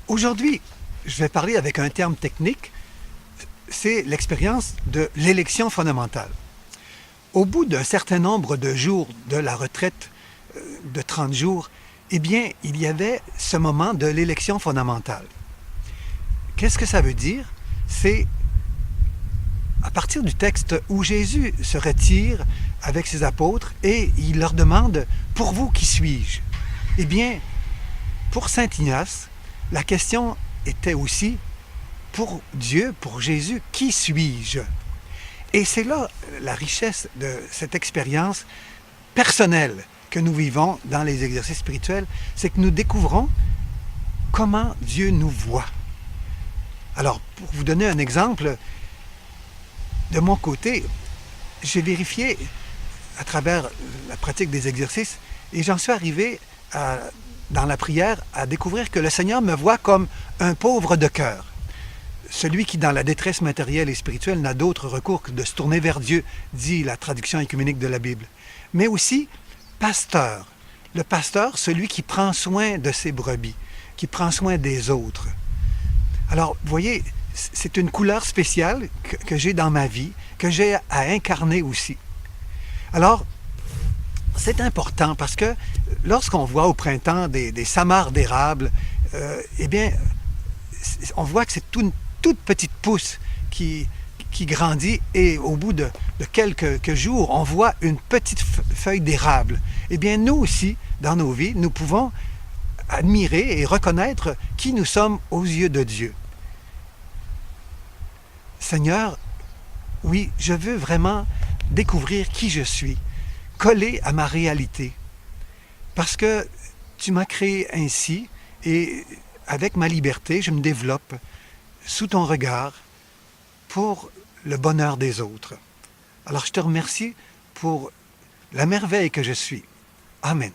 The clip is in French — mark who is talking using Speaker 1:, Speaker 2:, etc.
Speaker 1: Aujourd'hui, je vais parler avec un terme technique, c'est l'expérience de l'élection fondamentale. Au bout d'un certain nombre de jours de la retraite de 30 jours, eh bien, il y avait ce moment de l'élection fondamentale. Qu'est-ce que ça veut dire? C'est à partir du texte où Jésus se retire avec ses apôtres et il leur demande « Pour vous, qui suis-je » Eh bien, pour saint Ignace, la question était aussi pour Dieu, pour Jésus, qui suis-je? Et c'est là la richesse de cette expérience personnelle que nous vivons dans les exercices spirituels, c'est que nous découvrons comment Dieu nous voit. Alors, pour vous donner un exemple, de mon côté, j'ai vérifié à travers la pratique des exercices et j'en suis arrivé dans la prière à découvrir que le Seigneur me voit comme un pauvre de cœur. Celui qui, dans la détresse matérielle et spirituelle, n'a d'autre recours que de se tourner vers Dieu, dit la traduction œcuménique de la Bible. Mais aussi pasteur. Le pasteur, celui qui prend soin de ses brebis, qui prend soin des autres. Alors, vous voyez, c'est une couleur spéciale que j'ai dans ma vie, que j'ai à incarner aussi. Alors, c'est important parce que lorsqu'on voit au printemps des samarres d'érable, eh bien, on voit que c'est une toute petite pousse qui grandit et au bout de quelques jours, on voit une petite feuille d'érable. Eh bien, nous aussi, dans nos vies, nous pouvons admirer et reconnaître qui nous sommes aux yeux de Dieu. Seigneur, oui, je veux vraiment découvrir qui je suis, coller à ma réalité, parce que tu m'as créé ainsi et avec ma liberté, je me développe sous ton regard pour le bonheur des autres. Alors je te remercie pour la merveille que je suis. Amen.